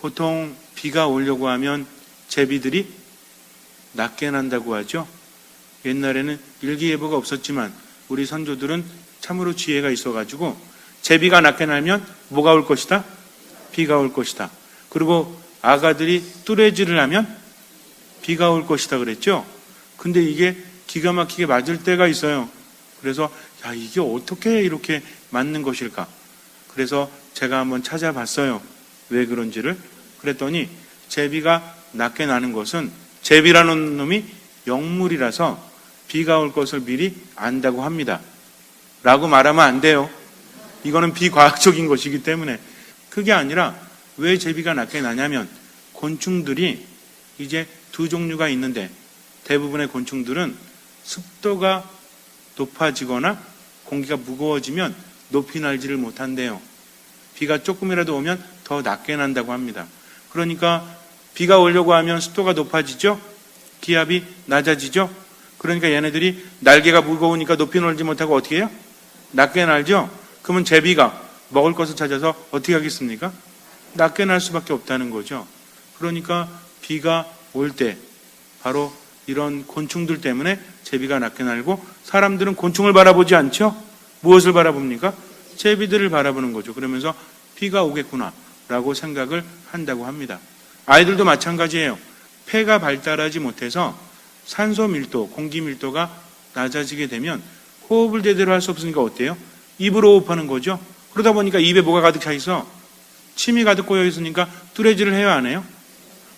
보통 비가 오려고 하면 제비들이 낮게 난다고 하죠. 옛날에는 일기예보가 없었지만 우리 선조들은 참으로 지혜가 있어가지고 제비가 낮게 날면 뭐가 올 것이다? 비가 올 것이다. 그리고 아가들이 뚜레질을 하면 비가 올 것이다 그랬죠. 근데 이게 기가 막히게 맞을 때가 있어요. 그래서 이게 어떻게 이렇게 맞는 것일까? 그래서 제가 한번 찾아봤어요. 왜 그런지를. 그랬더니 제비가 낮게 나는 것은 제비라는 놈이 영물이라서 비가 올 것을 미리 안다고 합니다. 라고 말하면 안 돼요. 이거는 비과학적인 것이기 때문에. 그게 아니라 왜 제비가 낮게 나냐면 곤충들이 이제 두 종류가 있는데 대부분의 곤충들은 습도가 높아지거나 공기가 무거워지면 높이 날지를 못한대요. 비가 조금이라도 오면 더 낮게 난다고 합니다. 그러니까 비가 오려고 하면 습도가 높아지죠? 기압이 낮아지죠? 그러니까 얘네들이 날개가 무거우니까 높이 날지 못하고 어떻게 해요? 낮게 날죠? 그러면 제비가 먹을 것을 찾아서 어떻게 하겠습니까? 낮게 날 수밖에 없다는 거죠. 그러니까 비가 올 때 바로 이런 곤충들 때문에 제비가 낮게 날고 사람들은 곤충을 바라보지 않죠? 무엇을 바라봅니까? 제비들을 바라보는 거죠. 그러면서 비가 오겠구나 라고 생각을 한다고 합니다. 아이들도 마찬가지예요. 폐가 발달하지 못해서 산소 밀도, 공기 밀도가 낮아지게 되면 호흡을 제대로 할 수 없으니까 어때요? 입으로 호흡하는 거죠. 그러다 보니까 입에 뭐가 가득 차 있어? 침이 가득 고여 있으니까 뚜레질을 해요, 안 해요?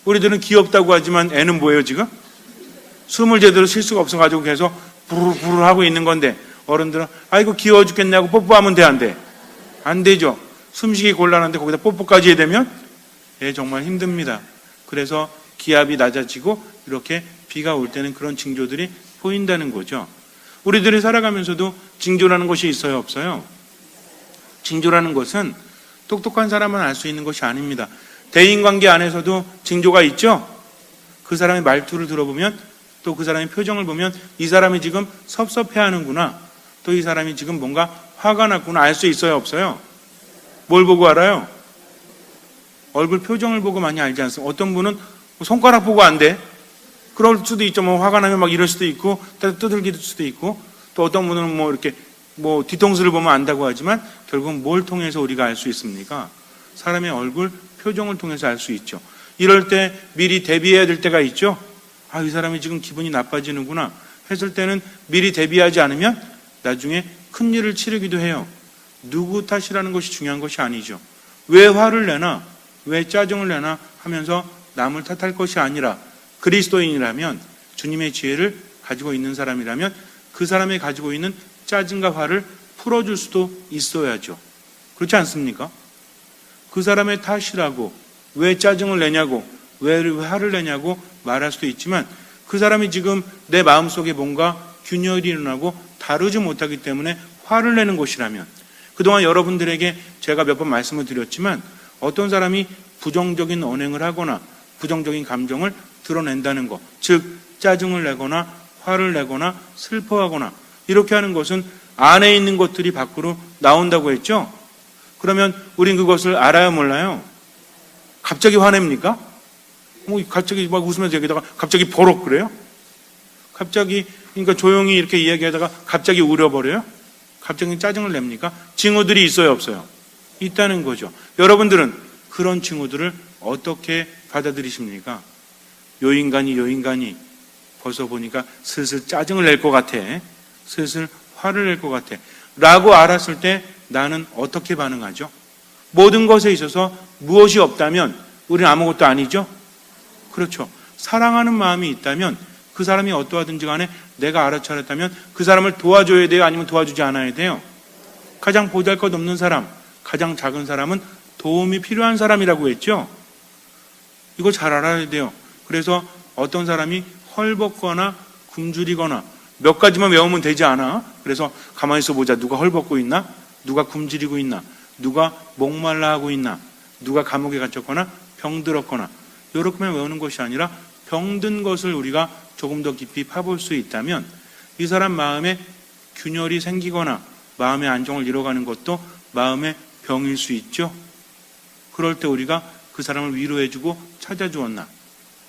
우리들은 귀엽다고 하지만 애는 뭐예요, 지금? 숨을 제대로 쉴 수가 없어가지고 계속 부르르 하고 있는 건데 어른들은 아이고 귀여워 죽겠네 하고 뽀뽀하면 돼, 안 돼? 안 되죠. 숨쉬기 곤란한데 거기다 뽀뽀까지 해야 되면 정말 힘듭니다. 그래서 기압이 낮아지고 이렇게 비가 올 때는 그런 징조들이 보인다는 거죠. 우리들이 살아가면서도 징조라는 것이 있어요, 없어요? 징조라는 것은 똑똑한 사람은 알 수 있는 것이 아닙니다. 대인관계 안에서도 징조가 있죠? 그 사람의 말투를 들어보면 또 그 사람의 표정을 보면 이 사람이 지금 섭섭해하는구나. 또 이 사람이 지금 뭔가 화가 났구나 알 수 있어요, 없어요? 뭘 보고 알아요? 얼굴 표정을 보고 많이 알지 않습니까? 어떤 분은 손가락 보고 안 돼. 그럴 수도 있죠. 화가 나면 막 이럴 수도 있고, 떠들기도 수도 있고, 또 어떤 분은 이렇게 뒤통수를 보면 안다고 하지만 결국은 뭘 통해서 우리가 알 수 있습니까? 사람의 얼굴 표정을 통해서 알 수 있죠. 이럴 때 미리 대비해야 될 때가 있죠. 이 사람이 지금 기분이 나빠지는구나 했을 때는 미리 대비하지 않으면 나중에 큰 일을 치르기도 해요. 누구 탓이라는 것이 중요한 것이 아니죠. 왜 화를 내나, 왜 짜증을 내나 하면서 남을 탓할 것이 아니라 그리스도인이라면, 주님의 지혜를 가지고 있는 사람이라면 그 사람이 가지고 있는 짜증과 화를 풀어줄 수도 있어야죠. 그렇지 않습니까? 그 사람의 탓이라고 왜 짜증을 내냐고 왜 화를 내냐고 말할 수도 있지만 그 사람이 지금 내 마음속에 뭔가 균열이 일어나고 다루지 못하기 때문에 화를 내는 것이라면, 그동안 여러분들에게 제가 몇 번 말씀을 드렸지만 어떤 사람이 부정적인 언행을 하거나 부정적인 감정을 드러낸다는 것, 즉 짜증을 내거나 화를 내거나 슬퍼하거나 이렇게 하는 것은 안에 있는 것들이 밖으로 나온다고 했죠. 그러면 우린 그것을 알아요, 몰라요? 갑자기 화냅니까? 갑자기 막 웃으면서 얘기하다가 갑자기 버럭 그래요? 갑자기 그러니까 조용히 이렇게 이야기하다가 갑자기 울어버려요? 갑자기 짜증을 냅니까? 징후들이 있어요, 없어요? 있다는 거죠. 여러분들은 그런 징후들을 어떻게 받아들이십니까? 요 인간이 벌써 보니까 슬슬 짜증을 낼 것 같아. 슬슬 화를 낼 것 같아. 라고 알았을 때 나는 어떻게 반응하죠? 모든 것에 있어서 무엇이 없다면 우리는 아무것도 아니죠? 그렇죠. 사랑하는 마음이 있다면 그 사람이 어떠하든지 간에 내가 알아차렸다면 그 사람을 도와줘야 돼요? 아니면 도와주지 않아야 돼요? 가장 보잘것없는 사람, 가장 작은 사람은 도움이 필요한 사람이라고 했죠? 이거 잘 알아야 돼요. 그래서 어떤 사람이 헐벗거나 굶주리거나 몇 가지만 외우면 되지 않아? 그래서 가만히 있어 보자. 누가 헐벗고 있나? 누가 굶주리고 있나? 누가 목말라 하고 있나? 누가 감옥에 갇혔거나 병들었거나 이렇게만 외우는 것이 아니라 병든 것을 우리가 조금 더 깊이 파볼 수 있다면 이 사람 마음에 균열이 생기거나 마음의 안정을 잃어가는 것도 마음의 병일 수 있죠. 그럴 때 우리가 그 사람을 위로해주고 찾아주었나?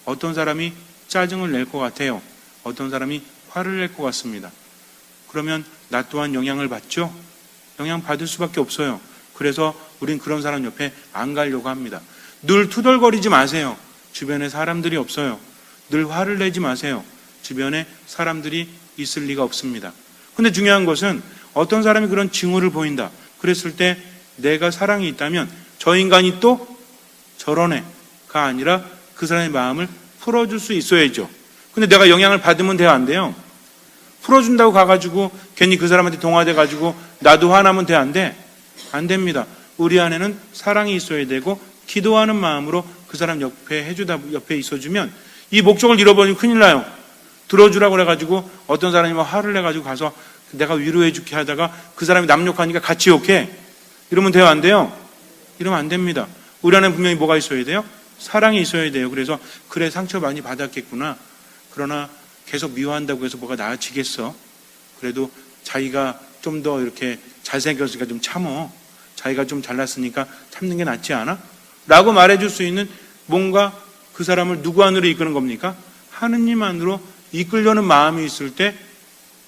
어떤 사람이 짜증을 낼 것 같아요. 어떤 사람이 화를 낼 것 같습니다. 그러면 나 또한 영향을 받죠? 영향받을 수밖에 없어요. 그래서 우린 그런 사람 옆에 안 가려고 합니다. 늘 투덜거리지 마세요. 주변에 사람들이 없어요. 늘 화를 내지 마세요. 주변에 사람들이 있을 리가 없습니다. 근데 중요한 것은 어떤 사람이 그런 징후를 보인다. 그랬을 때 내가 사랑이 있다면 저 인간이 또 저러네가 아니라 그 사람의 마음을 풀어줄 수 있어야죠. 근데 내가 영향을 받으면 돼요, 안 돼요? 풀어준다고 가가지고 괜히 그 사람한테 동화돼가지고 나도 화나면 돼, 안 돼? 안 됩니다. 우리 안에는 사랑이 있어야 되고 기도하는 마음으로 그 사람 옆에 있어주면 이 목적을 잃어버리면 큰일 나요. 들어주라고 그래가지고 어떤 사람이 막 화를 내가지고 가서 내가 위로해줄게 하다가 그 사람이 남 욕하니까 같이 욕해. 이러면 돼요, 안 돼요? 이러면 안 됩니다. 우리 안에 분명히 뭐가 있어야 돼요? 사랑이 있어야 돼요. 그래서 그래, 상처 많이 받았겠구나. 그러나 계속 미워한다고 해서 뭐가 나아지겠어? 그래도 자기가 좀 더 이렇게 잘생겼으니까 좀 참어. 자기가 좀 잘났으니까 참는 게 낫지 않아? 라고 말해줄 수 있는 뭔가 그 사람을 누구 안으로 이끄는 겁니까? 하느님 안으로 이끌려는 마음이 있을 때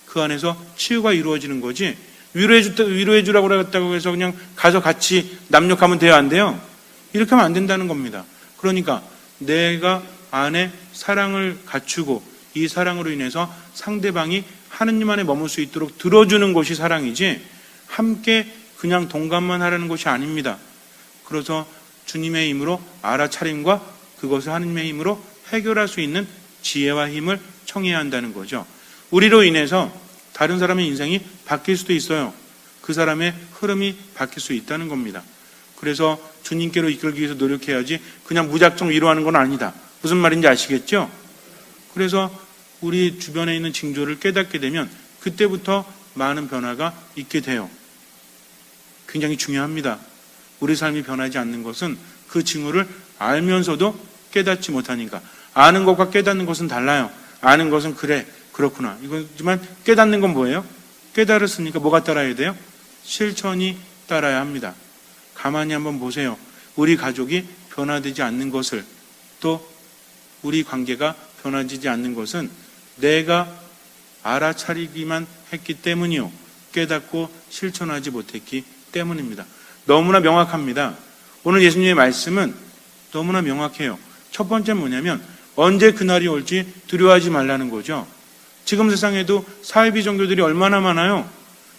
그 안에서 치유가 이루어지는 거지. 위로해주라고 그랬다고 해서 그냥 가서 같이 남욕하면 돼요, 안 돼요? 이렇게 하면 안 된다는 겁니다. 그러니까 내가 안에 사랑을 갖추고 이 사랑으로 인해서 상대방이 하느님 안에 머물 수 있도록 들어주는 것이 사랑이지 함께 그냥 동감만 하라는 것이 아닙니다. 그래서 주님의 힘으로 알아차림과 그것을 하느님의 힘으로 해결할 수 있는 지혜와 힘을 청해야 한다는 거죠. 우리로 인해서 다른 사람의 인생이 바뀔 수도 있어요. 그 사람의 흐름이 바뀔 수 있다는 겁니다. 그래서 주님께로 이끌기 위해서 노력해야지 그냥 무작정 위로하는 건 아니다. 무슨 말인지 아시겠죠? 그래서 우리 주변에 있는 징조를 깨닫게 되면 그때부터 많은 변화가 있게 돼요. 굉장히 중요합니다. 우리 삶이 변하지 않는 것은 그 징후를 알면서도 깨닫지 못하니까. 아는 것과 깨닫는 것은 달라요. 아는 것은 그래, 그렇구나. 이거지만 깨닫는 건 뭐예요? 깨달았으니까 뭐가 따라야 돼요? 실천이 따라야 합니다. 가만히 한번 보세요. 우리 가족이 변화되지 않는 것을, 또 우리 관계가 변화되지 않는 것은 내가 알아차리기만 했기 때문이요. 깨닫고 실천하지 못했기 때문입니다. 너무나 명확합니다. 오늘 예수님의 말씀은 너무나 명확해요. 첫 번째는 뭐냐면 언제 그날이 올지 두려워하지 말라는 거죠. 지금 세상에도 사이비 종교들이 얼마나 많아요.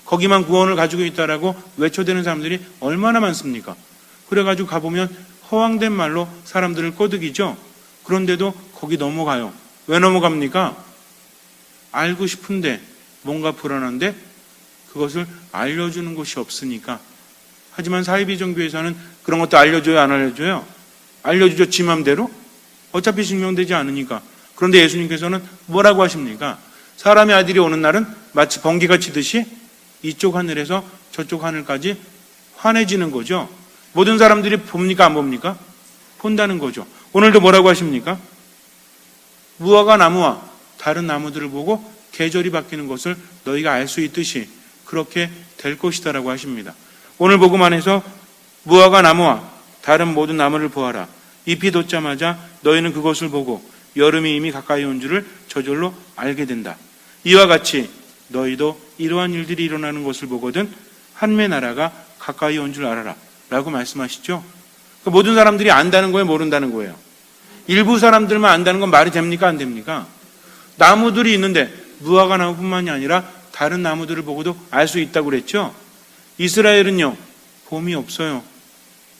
거기만 구원을 가지고 있다라고 외쳐대는 사람들이 얼마나 많습니까? 그래가지고 가보면 허황된 말로 사람들을 꼬드기죠. 그런데도 거기 넘어가요. 왜 넘어갑니까? 알고 싶은데 뭔가 불안한데 그것을 알려주는 곳이 없으니까. 하지만 사이비 종교에서는 그런 것도 알려줘요, 안 알려줘요? 알려주죠, 지 맘대로? 어차피 증명되지 않으니까. 그런데 예수님께서는 뭐라고 하십니까? 사람의 아들이 오는 날은 마치 번개가 치듯이 이쪽 하늘에서 저쪽 하늘까지 환해지는 거죠. 모든 사람들이 봅니까, 안 봅니까? 본다는 거죠. 오늘도 뭐라고 하십니까? 무화과 나무와 다른 나무들을 보고 계절이 바뀌는 것을 너희가 알 수 있듯이 그렇게 될 것이다라고 하십니다. 오늘 복음 안에서 무화과 나무와 다른 모든 나무를 보아라. 잎이 돋자마자 너희는 그것을 보고 여름이 이미 가까이 온 줄을 저절로 알게 된다. 이와 같이 너희도 이러한 일들이 일어나는 것을 보거든 하늘의 나라가 가까이 온 줄 알아라 라고 말씀하시죠. 그러니까 모든 사람들이 안다는 거예요, 모른다는 거예요? 일부 사람들만 안다는 건 말이 됩니까, 안 됩니까? 나무들이 있는데 무화과 나무뿐만이 아니라 다른 나무들을 보고도 알 수 있다고 그랬죠. 이스라엘은요, 봄이 없어요.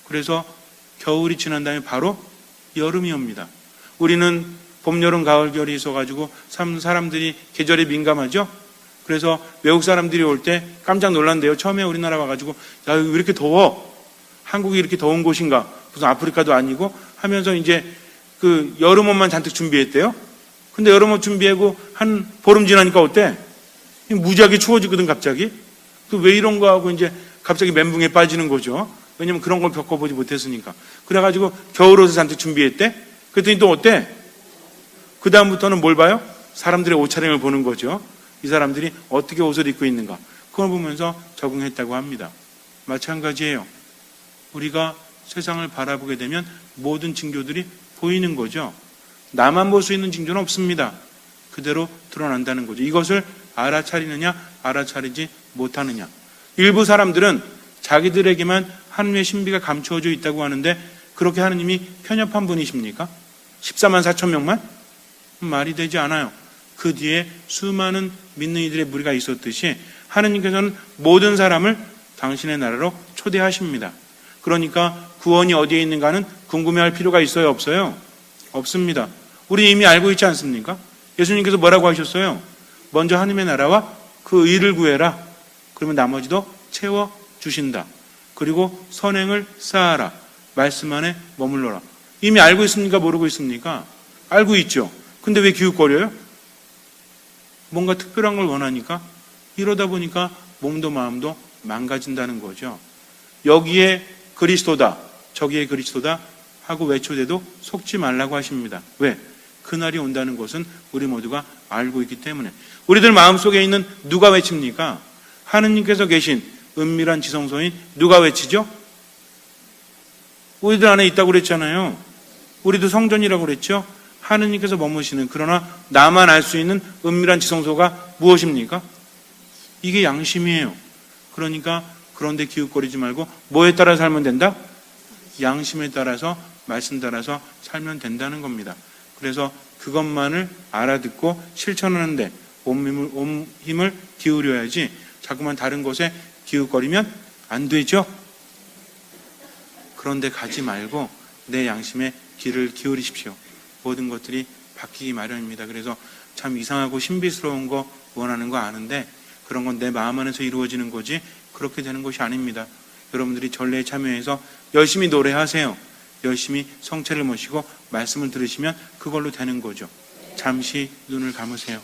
그래서 겨울이 지난 다음에 바로 여름이 옵니다. 우리는 봄, 여름, 가을, 겨울이 있어가지고 사람들이 계절에 민감하죠. 그래서 외국 사람들이 올 때 깜짝 놀란대요. 처음에 우리나라 와가지고 야, 왜 이렇게 더워? 한국이 이렇게 더운 곳인가? 무슨 아프리카도 아니고 하면서 이제 그 여름옷만 잔뜩 준비했대요. 근데 여름옷 준비하고 한 보름 지나니까 어때? 무지하게 추워지거든, 갑자기. 왜 이런 거 하고 이제 갑자기 멘붕에 빠지는 거죠. 왜냐면 그런 걸 겪어보지 못했으니까. 그래가지고 겨울옷을 잔뜩 준비했대. 그랬더니 또 어때? 그 다음부터는 뭘 봐요? 사람들의 옷차림을 보는 거죠. 이 사람들이 어떻게 옷을 입고 있는가. 그걸 보면서 적응했다고 합니다. 마찬가지예요. 우리가 세상을 바라보게 되면 모든 징조들이 보이는 거죠. 나만 볼 수 있는 징조는 없습니다. 그대로 드러난다는 거죠. 이것을 알아차리느냐 알아차리지 못하느냐. 일부 사람들은 자기들에게만 하느님의 신비가 감추어져 있다고 하는데 그렇게 하느님이 편협한 분이십니까? 14만 4천 명만? 말이 되지 않아요. 그 뒤에 수많은 믿는 이들의 무리가 있었듯이 하느님께서는 모든 사람을 당신의 나라로 초대하십니다. 그러니까 구원이 어디에 있는가는 궁금해할 필요가 있어요? 없어요? 없습니다. 우리 이미 알고 있지 않습니까? 예수님께서 뭐라고 하셨어요? 먼저 하느님의 나라와 그 의를 구해라. 그러면 나머지도 채워주신다. 그리고 선행을 쌓아라. 말씀 안에 머물러라. 이미 알고 있습니까? 모르고 있습니까? 알고 있죠. 근데 왜 기웃거려요? 뭔가 특별한 걸 원하니까. 이러다 보니까 몸도 마음도 망가진다는 거죠. 여기에 그리스도다, 저기에 그리스도다 하고 외쳐대도 속지 말라고 하십니다. 왜? 그날이 온다는 것은 우리 모두가 알고 있기 때문에. 우리들 마음속에 있는 누가 외칩니까? 하느님께서 계신 은밀한 지성소인 누가 외치죠? 우리들 안에 있다고 그랬잖아요. 우리도 성전이라고 그랬죠. 하느님께서 머무시는, 그러나 나만 알 수 있는 은밀한 지성소가 무엇입니까? 이게 양심이에요. 그러니까 그런데 기웃거리지 말고 뭐에 따라 살면 된다? 양심에 따라서, 말씀 따라서 살면 된다는 겁니다. 그래서 그것만을 알아듣고 실천하는데 온 힘을 기울여야지 자꾸만 다른 곳에 기웃거리면 안 되죠. 그런데 가지 말고 내 양심에 귀를 기울이십시오. 모든 것들이 바뀌기 마련입니다. 그래서 참 이상하고 신비스러운 거 원하는 거 아는데 그런 건 내 마음 안에서 이루어지는 거지 그렇게 되는 것이 아닙니다. 여러분들이 전례에 참여해서 열심히 노래하세요. 열심히 성체를 모시고 말씀을 들으시면 그걸로 되는 거죠. 잠시 눈을 감으세요.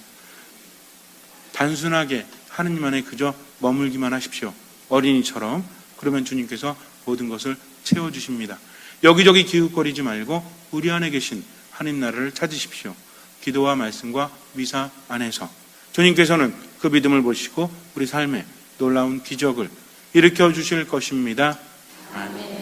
단순하게 하느님 안에 그저 머물기만 하십시오. 어린이처럼. 그러면 주님께서 모든 것을 채워주십니다. 여기저기 기웃거리지 말고 우리 안에 계신 하느님 나라를 찾으십시오. 기도와 말씀과 미사 안에서 주님께서는 그 믿음을 보시고 우리 삶에 놀라운 기적을 일으켜 주실 것입니다. 아멘.